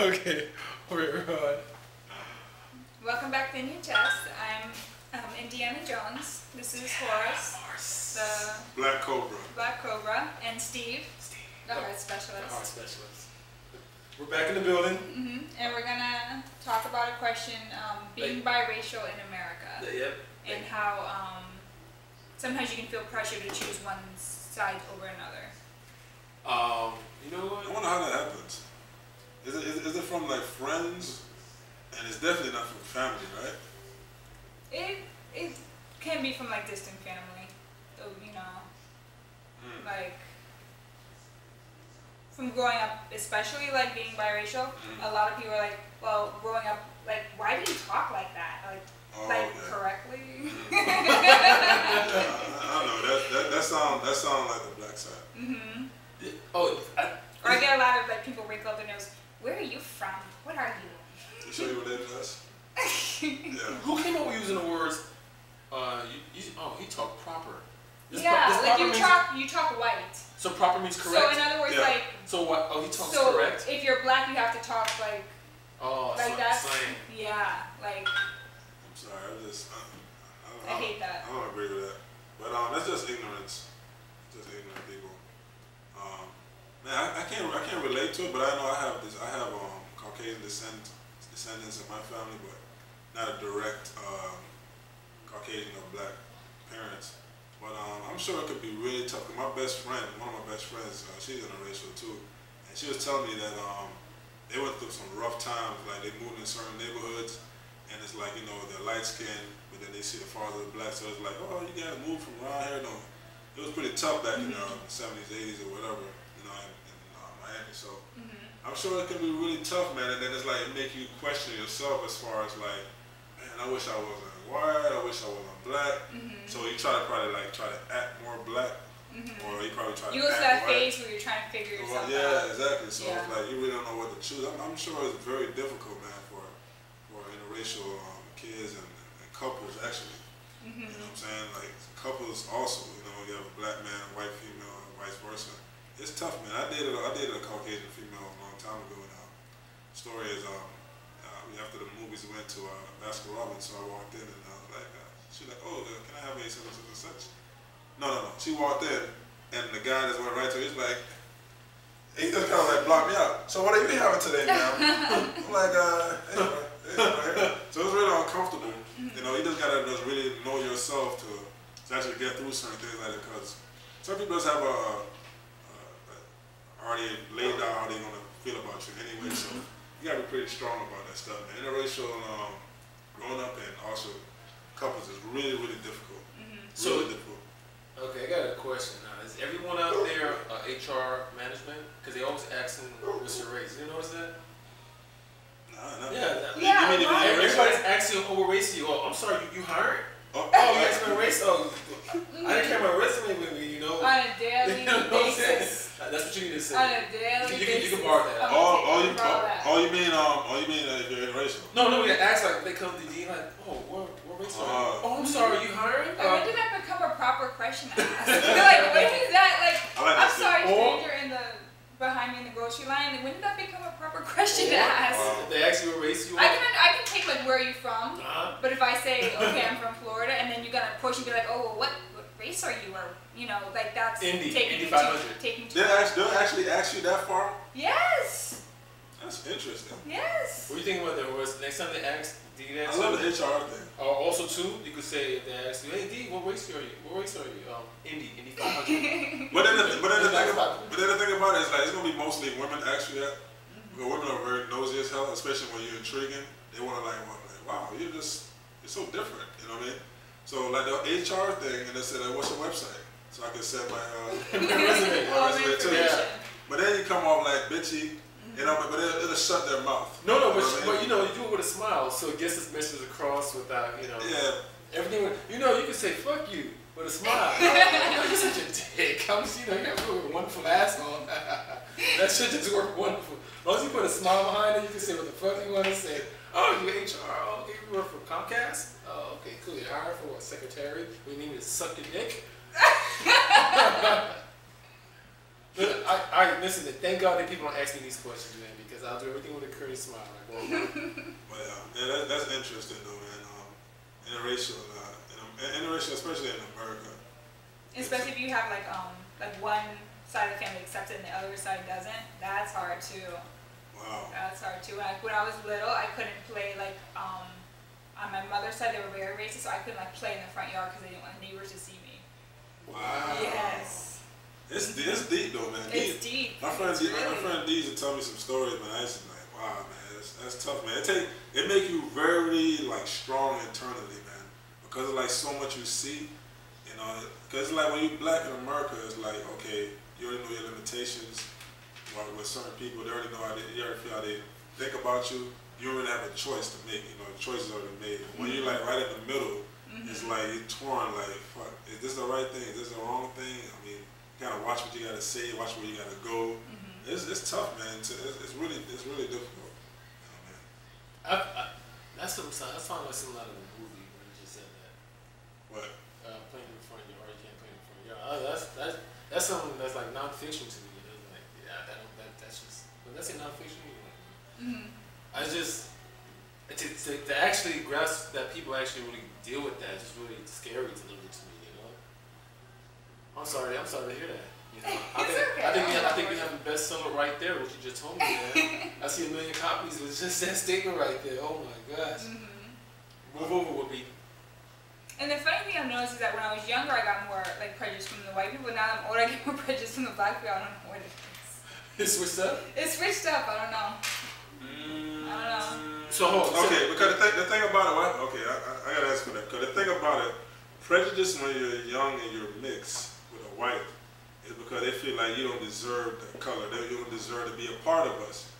Okay, we're on. Welcome back to InYaChest. I'm Indiana Jones. This is Horace, the Black Cobra, and Steve, the heart specialist. We're back in the building. And we're gonna talk about a question: being biracial in America, and how sometimes you can feel pressure to choose one side over another. You know what? I wonder how that happens. Is it from like friends? And it's definitely not from family, right? It can be from like distant family, you know, like from growing up, especially like being biracial. A lot of people are like, well, growing up, like, why do you talk like that? Like correctly? I don't know. That sounds like the black side. Or I get a lot of like people wrinkle up their nose. Where are you from? What are you? You sure you related to us? Yeah. Who came up with using the words? He talked proper. You talk white. So proper means correct. So in other words, like. So what? Oh, he talks so correct. If you're black, you have to talk like. Oh, like that. Slang. Yeah, like. I'm sorry. I hate that. I don't agree with that. But that's just ignorance. Just ignorant people. Man, I can't relate to it, but I know I have Caucasian descendants in my family, but not a direct Caucasian or black parents. But I'm sure it could be really tough. Cause one of my best friends, she's interracial too, and she was telling me that they went through some rough times. Like they moved in certain neighborhoods, and it's like, you know, they're light skinned, but then they see the father of black, so it's like, oh, you gotta move from around here. No, it was pretty tough back in the 70s, 80s, or whatever, you know, in Miami. So I'm sure it can be really tough, man. And then it's like it make you question yourself as far as like, man, I wish I wasn't white. I wish I wasn't black. So you try to act more black, or you probably try to. You go through that phase where you're trying to figure yourself out. Yeah, exactly. So it's like you really don't know what to choose. I'm sure it's very difficult, man, for interracial kids and couples actually. You know what I'm saying? Like couples also. You know, you have a black man, white female, and vice versa. It's tough, man. I dated a Caucasian female a long time ago now. Story is, after the movies, we went to Baskin Robbins, so I walked in and I was like, she's like, oh, can I have a such and such? No. She walked in, and the guy that went right to her, he's like, he just kind of like blocked me out. So what are you having today, now? I'm like, anyway. So it's really uncomfortable. You know, you just gotta really know yourself to actually get through certain things like that, because some people just have already laid out how they're gonna feel about you anyway. So you gotta be pretty strong about that stuff, man. Interracial growing up and also couples is really, really difficult. Really difficult. Okay, I got a question now. Is everyone out there HR management? Because they always asking what's your race. You notice that? Everybody's asking what race you. Oh, I'm sorry, you hired? Oh, you asked my race? Oh, I didn't carry my resume with me, you know. On a daily basis. That's what you need to say. On a daily basis. You can borrow that. You mean if you're interracial? No, we ask like they come to D like, oh, what race are you? Oh, I'm sorry, you hiring? When did that become a proper question to ask? Like, when is that? Like, I'm sorry, stranger behind me in the grocery line. When did that become a proper question to ask? They ask you what race you are. I can take like where are you from, but if I say okay, I'm from Florida, and then you gotta push and be like, oh, well, what race are you, or you know, like that's Indy 500. They'll actually ask you that far? Yes. That's interesting. Yes. What do you think about that? Next time they ask, do you ask? I love the HR thing. Also, too, you could say if they ask you, hey D, what race are you? What race are you? Indy 500. But then the thing about it is like it's gonna be mostly women ask you that. Because women are very nosy as hell, especially when you're intriguing. They want to like, wow, you're so different. You know what I mean? So like the HR thing, and they said, what's your website? So I can set my resume too. Yeah. But then you come off like bitchy, you know, but it'll shut their mouth. No, but you know, you do it with a smile, so it gets this message across without, you know. Yeah. Everything, you know, you can say fuck you with a smile. You're such a dick. You have a wonderful ass on. That shit just work wonderful. As long as you put a smile behind it, you can say what the fuck you want to say. Oh, you HR? Oh, okay, you work for Comcast? Oh, okay, cool. You're hired for what? Secretary? We need me to suck your dick? I listen. Thank God that people don't ask me these questions, man, because I'll do everything with a courteous smile. Like, well, yeah, that's interesting though, man. Interracial, especially in America. Especially if you have like one side of the family accepts it and the other side doesn't. That's hard too. Wow. That's hard too. Like when I was little, I couldn't play like on my mother's side they were very racist, so I couldn't like play in the front yard because they didn't want neighbors to see me. Wow. Yes. It's deep though, man. It's deep. My friend D used to tell me some stories, man. I used to be like, wow, man, that's tough, man. It make you very like strong internally, man, because of like so much you see, you know. Because it's like when you black in America, it's like, okay, you already know your limitations. With certain people, they already know how you already feel how they think about you. You don't really have a choice to make. You know, the choice is already made. When you're like right in the middle, it's like you're torn. Like, fuck, is this the right thing? Is this the wrong thing? I mean, you gotta watch what you gotta say, watch where you gotta go. It's tough, man. It's really difficult. You know, man. That sounds like similar to the movie when you just said that. What? Playing in front of your yard, you can't play in front of your yard. That's something that's like non-fiction to me. When I say non-fiction, I just to actually grasp that people actually really deal with that is just really scary to live to me, you know. I'm sorry to hear that. You know, I think we have the bestseller right there, what you just told me, man. I see 1 million copies with just that statement right there. Oh my gosh. Move over with me. And the funny thing I've noticed is that when I was younger, I got more like prejudice from the white people. Now I'm older, I get more prejudice from the black people. I don't know what it is. It switched up? It switched up. I don't know. Okay, because the thing about it, okay, I gotta ask for that. Because the thing about it, prejudice when you're young and you're mixed with a white is because they feel like you don't deserve the color. You don't deserve to be a part of us.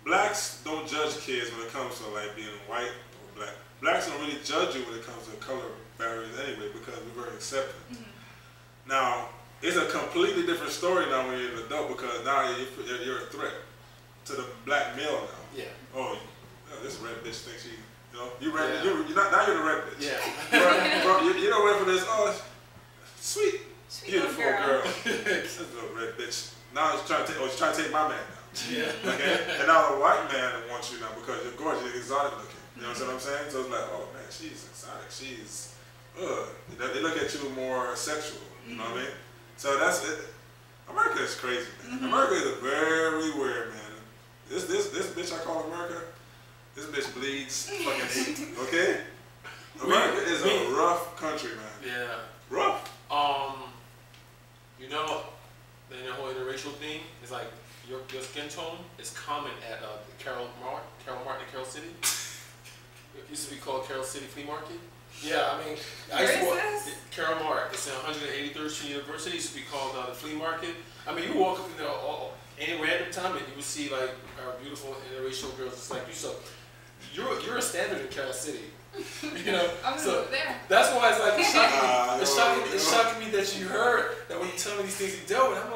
Blacks don't judge kids when it comes to like being white or black. Blacks don't really judge you when it comes to color barriers anyway because we're very accepting. Now, it's a completely different story now when you're an adult because now you're a threat to the black male now. Yeah. Oh, this red bitch thinks she, you know, you're red. You're not, now you're the red bitch. Yeah. You don't wait for this. Oh, sweet beautiful girl. This little red bitch. Now she's trying to take my man now. Yeah. Okay. And now the white man wants you now because you're gorgeous, you're exotic looking. You know what I'm saying? So it's like, oh man, she's exotic. She's, they look at you more sexual. You know what I mean? So that's it. America is crazy, man. America is very weird, man. This bitch I call America, this bitch bleeds fucking hate. Okay? America is a rough country, man. Yeah. Rough. You know, the whole interracial thing is like your skin tone is common at Carol Martin in Carol City. It used to be called Carol City Flea Market. Yeah, I mean, I used to walk Carol Mart. It's in 183rd Street University. It used to be called the Flea Market. I mean, you walk up in there any random time and you would see like our beautiful interracial girls just like you. So you're a standard in Carol City. You know, so there. That's why it's like it's shocking me that you heard that when you tell me these things you dealt with. I'm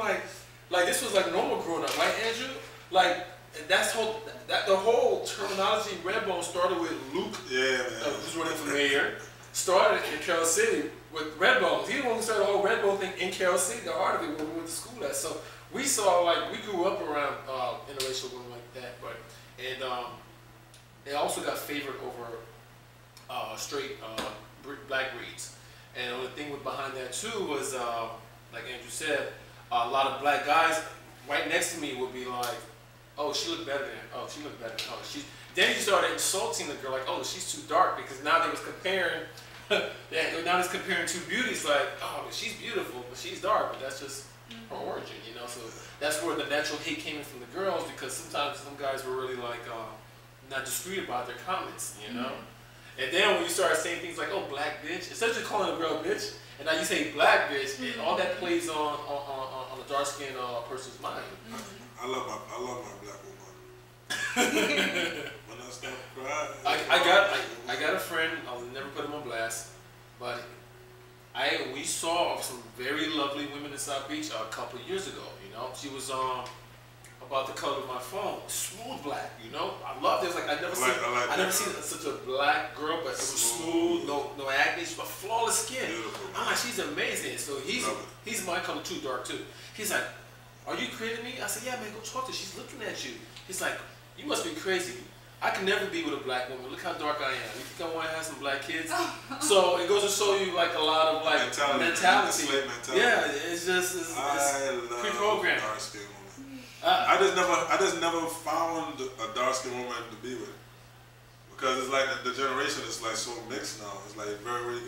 like this was like normal growing up, right, Andrew? Like the whole terminology Redbone started with Luke, who's running for mayor. Started in Carol City with Redbones. He's the one who started the whole Redbone thing in Carol City. The heart of it when we went to school at. So we saw we grew up around interracial women like that, they also got favored over straight black breeds. And the thing behind that too was, like Andrew said, a lot of black guys right next to me would be like, oh, she looked better than, oh, she's. Then you started insulting the girl like, oh, she's too dark, because now they was comparing, now it's comparing two beauties like, oh, she's beautiful, but she's dark, but that's just her origin, you know. So that's where the natural hate came in from the girls, because sometimes some guys were really like not discreet about their comments, you know. And then when you start saying things like, oh, black bitch, instead of just calling a girl bitch, and now you say black bitch, and all that plays on a dark skinned person's mind. I love my black woman. When I stop crying. I got a friend. I'll never put him on blast, but we saw some very lovely women in South Beach a couple of years ago. You know, she was about the color of my phone, smooth black. You know, I loved it. It was like I never seen such a black girl, but it was smooth, no acne, but flawless skin. Beautiful. I'm like, she's amazing. So he's my color too, dark too. He's like, are you kidding me? I said, yeah, man, go talk to her. She's looking at you. He's like, you must be crazy. I can never be with a black woman. Look how dark I am. You think I want to have some black kids? So it goes to show you like a lot of like mentality. Yeah, it's just pre-programmed. Dark skinned woman. I just never found a dark skinned woman to be with, because it's like the generation is like so mixed now. It's like very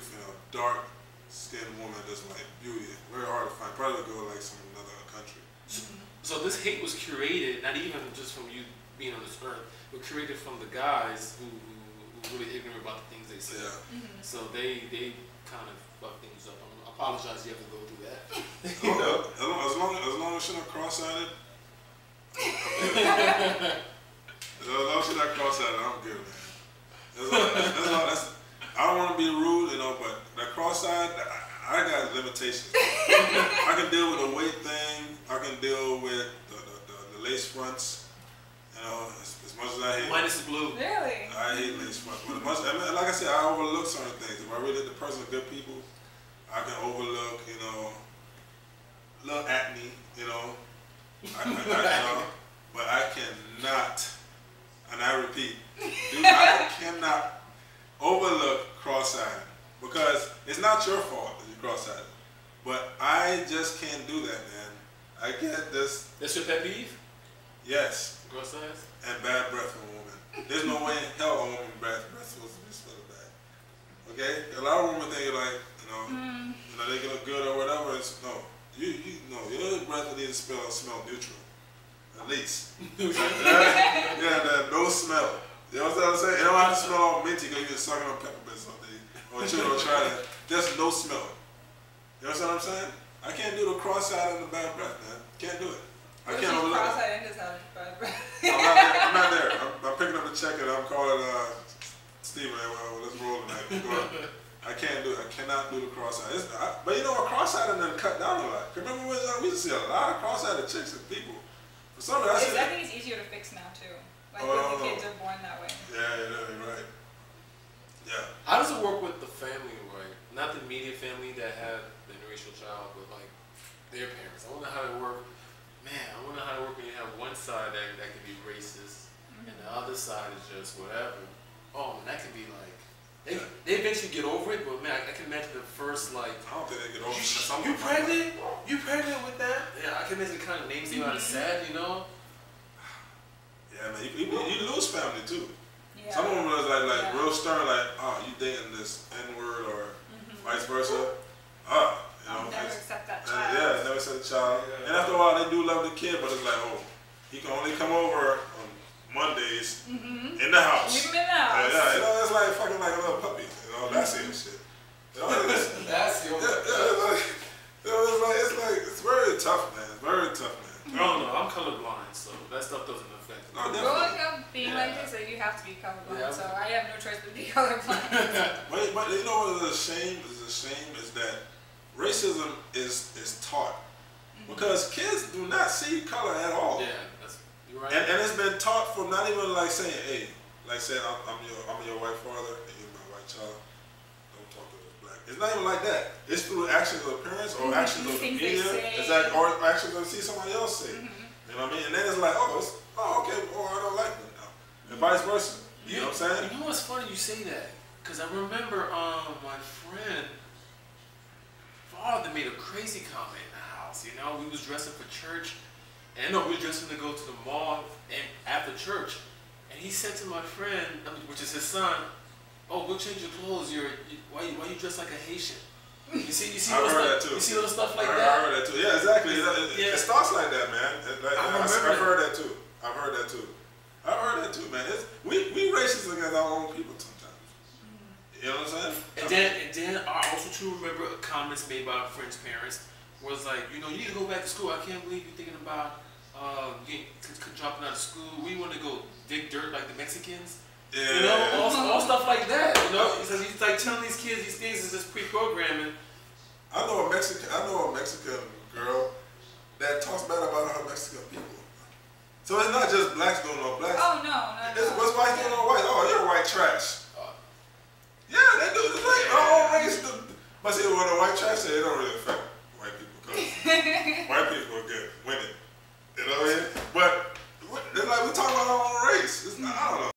dark skinned woman that's like beauty. Very hard to find. Probably go like some another country. So this hate was curated, not even just from you being on this earth, but created from the guys who really ignorant about the things they say. Yeah. So they kind of fuck things up. I apologize you have to go through that. As long as she's not cross-eyed, as long as she's not cross-eyed, I'm good, man. I don't want to be rude, but that cross-eyed, I got limitations. I can deal with the weight thing. I can deal with the lace fronts. As much as I hate minus the blue. Really? I hate lace fronts. But like I said, I overlook certain things. If I really the person is good people, I can overlook, little acne, but I cannot, and I repeat, I cannot overlook cross-eyed, because it's not your fault that you're cross-eyed. But I just can't do that, man. I can't just. That's your pet peeve? Yes. Cross-eyed? And bad breath from a woman. There's no way in hell a woman breath supposed to be smelling bad. Okay? A lot of women think like, they look good or whatever. It's no. Your breath needs to smell neutral. At least. No smell. You know what I'm saying? It don't have to smell all minty because you've been sucking on peppermints all day. Or children try that. Just no smell. You know what I'm saying? I can't do the cross-eyed and the bad breath, man. Can't do it. I can't overlook it. Cross-eyed and just have bad breath. I'm not there. I'm picking up the check and I'm calling Steven. Well, let's roll tonight. I can't do it. I cannot do the cross-eyed. But a cross-eyed and then cut down a lot. Remember when we used to see a lot of cross-eyed chicks and people. For some reason, I think it's easier to fix now too. Like when the kids are born that way. Yeah, you're right. Yeah. How does it work with the family, right? Not the immediate family that had the interracial child, but like their parents. I wonder how it works. Man, I wonder how it works when you have one side that can be racist and the other side is just whatever. Oh, man, that can be like, they eventually get over it, but man, I can imagine the first like, I don't think they get over it. You pregnant? You pregnant with that? Yeah, I can imagine the kind of names they might have said, Yeah, man, you lose family too. Yeah. Some of them was like real stern, like, oh, you dating this N-word or vice versa. I'll never accept that child. Never accept the child. Yeah. And after a while, they do love the kid, but it's like, oh, he can only come over on Mondays in the house. Leave him in the house. It's like fucking like a little puppy. That's it and shit. That's the only. It's very tough, man. Very tough, man. I don't know. I'm colorblind, so that stuff doesn't affect me. No, growing up being like this, you have to be colorblind. So I have no choice but to be colorblind. But you know what is a shame? Is that racism is taught, because kids do not see color at all. Yeah, you're right. And it's been taught from not even like saying, hey, like saying I'm your white father and you're my white child. Don't talk to us black. It's not even like that. It's through actions of parents or actions of the media. Or actions that see somebody else say. You know what I mean? And then it's like, okay, I don't like them now. And vice versa. You know what I'm saying? You know what's funny you say that? Because I remember my friend father made a crazy comment in the house. We was dressing for church, and we were dressing to go to the mall and after church. And he said to my friend, which is his son, "Oh, go change your clothes. Why you dressed like a Haitian?" You see I've heard that too. You see little stuff like that? I heard that too. Yeah, exactly. It starts like that, man. I've heard that too. I've heard that too, man. We racist against our own people sometimes. You know what I'm saying? And then I also too remember comments made by a friend's parents was like, you need to go back to school. I can't believe you're thinking about dropping out of school. We want to go dig dirt like the Mexicans. Yeah. All stuff like that. So he's like telling these kids these things is just pre-programming. I know a Mexican girl that talks bad about her Mexican people. So it's not just blacks doing on blacks. Oh no. It's what's white doing on white. Oh, you're white trash. Yeah, they do. It's like all race. But see, when the white trash say, it don't really affect